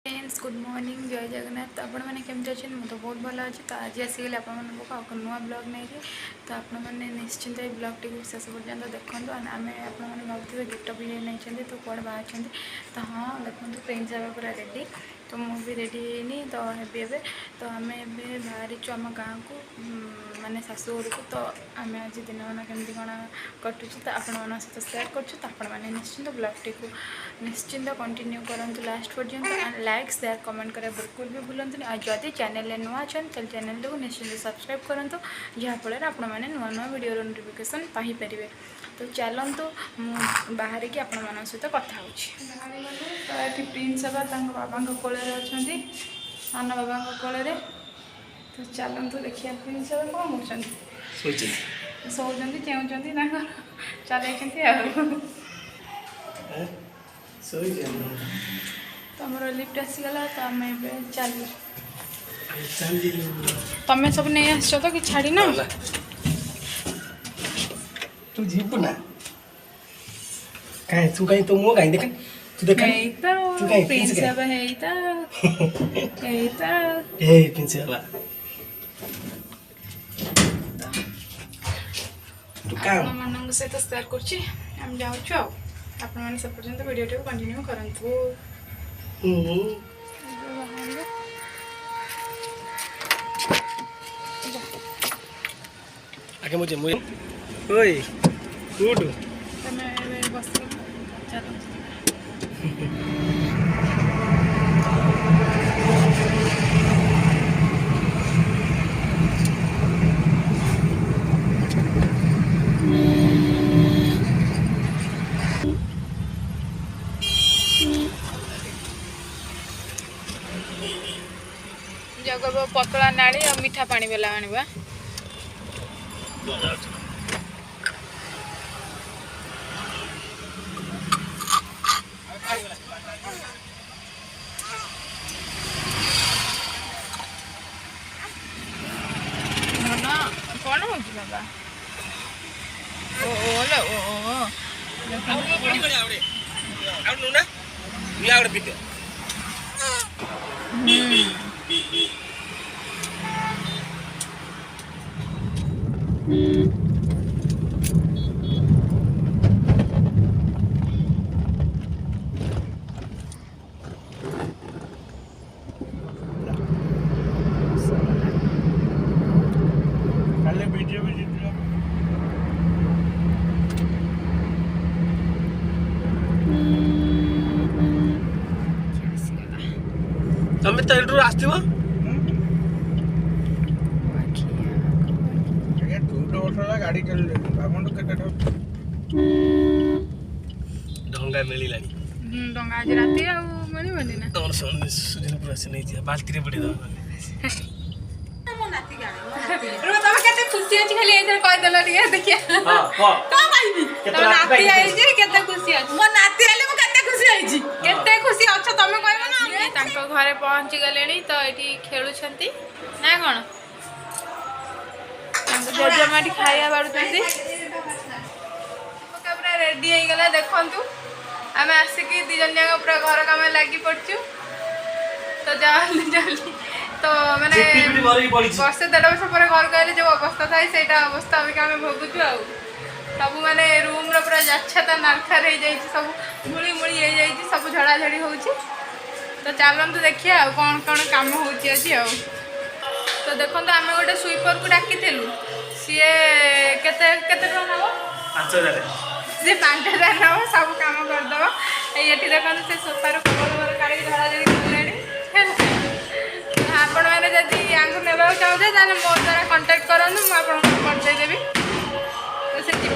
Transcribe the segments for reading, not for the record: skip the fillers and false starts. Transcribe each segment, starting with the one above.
Friends good morning जय जगन्नाथ। तो आपण मैंने केमती अच्छे मुझे तो बहुत भल अच्छे। तो आज आसिगले आप नुआ ब्लॉग नहीं तो आपण मैंने निश्चिंत ये ब्लॉग टी शेष पर्यटन देखो। आम आपने भावुए गेटअप ये नहीं तो कौन बाहर तो हाँ देखो प्रिंस आवा पूरा रेडी तो मुझे भी रेडी है तो हेबी एवं तो आम ए बाहरी आम गाँव को माने शाशुघर को। तो आम आज दिन मान केमती कौन कटुच तो आपण सहित सेयार कर निश्चिंत ब्लॉग टी को निश्चिंत कंटिन्यू करूँ लास्ट पर्यंत। लाइक शेयर कमेंट करा बिल्कुल भी भूलुनि। और जदि चैनल नुआ अच्छा तो चैनल को निश्चिंत सब्सक्राइब करूँ जहाँफल आप नुआ नुआ वीडियो नोटिफिकेशन पाइपर। तो चलतु बाहर की आपण मान सहित कथा तो प्रिंस बाबा कोल अच्छा सान बाबा कोल। तो चलतु देखिए प्रिंस कौन कर शोचती चेउंट चल तो आम लिफ्ट आसीगला तो आम चल तमें सब नहीं आस तो कि छाड़ी ना तू जीप ना कहीं तू कहीं तो मुँह कहीं देख तू देख तू कहीं प्रिंस अब है ए प्रिंस अब तू काम मन सहित शेयर करछि हम जाउछु आपण माने सब पर्यंत वीडियो को कंटिन्यू करंतु। आगे मुझे ओए उठ तमे बस चलो जगब पतला नाड़ी और मीठा पानी बेला आनवा कौन हो बाबा तमें तो एड्रो आस्थिबो गाड़ी चल ढंगा मिलानी डंगा आज राति आ मिलबनी ना तमन सुजन पूरा से नहीं दिया बाल्टी रे पड़ी दो मो नाती गाड़ी रो तमे केते खुशी अछि खाली एथर कह देलो ठीक है देखिए हां को कहबी तो नाती आई जे केते खुशी अछि मो नाती आले मो केते खुशी आई छी केते खुशी अछ तमे कहबो ना तांको घरे पहुंच गलेनी तो एठी खेलु छंती ना कोन तांको जजमाटी खाइया बाडुछंती पूरा रेडी हो गला देखंतु आम आसिकी दी जन जाक पूरा घर काम लगी पड़चु। तो जल्दी जल्दी तो मैंने वर्षे 1.5 वर्ष पर घर गए जो अवस्था था से अवस्था अबिका आम भोगुचु आ सब मैंने रूम पूरा जाछता नारखार हो जाए सब मुड़ी मुड़ी हो जाए सब झड़ाझड़ी हो। तो चलतु देखिए आ कौन कौन कम हो तो देखो आम गोटे स्वीपर को डाकी सी केते टका नब 5000 सी 5000 नब सब कम करदे ये देखो से सोफार कवर काढ़ी झड़ाझड़ी कर आपण मैंने जदि यहाँ नेबा चाहते मो द्वारा कंटाक्ट करूँ मुझे पहुँचेदेवी तो से जी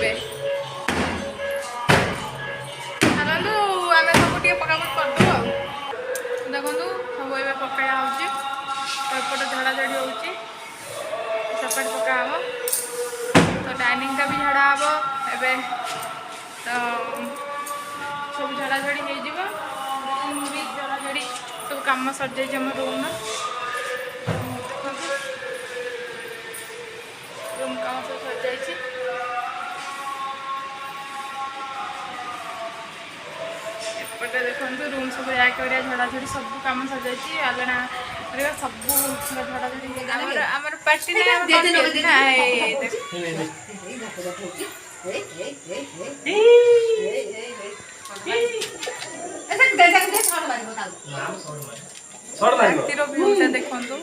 चलू आम सब पकापट करदेव देखु सब ए पकाया होपटे झड़ाझड़ी होपटे पका हम तो डाइनिंग का भी झाड़ा हम एवं तो सब झड़ाझड़ी हो भी झड़ाझड़ी सब कम सर जाइए आम रूम रूम काम सब सर जाइए ଏବେ ଦେଖନ୍ତୁ ରୁମ୍ ସବୁ ର୍ୟାକ୍ କରିବା ଝଡ଼ାଝଡ଼ି ସବୁ କାମ ସରିଯାଇଛି ଆଲଣା କରିବା ସବୁ ଝଡ଼ାଝଡ଼ି ଆମର ପାର୍ଟି ରାତିର ଭିଉଟା ଦେଖନ୍ତୁ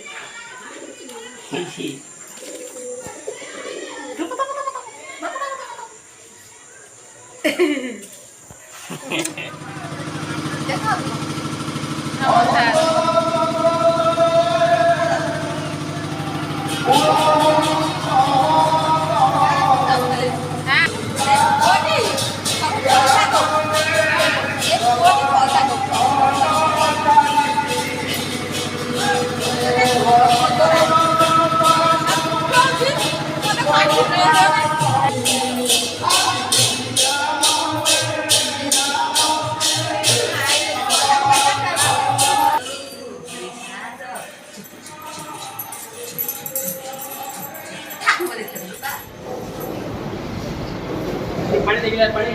पानी देखिए पानी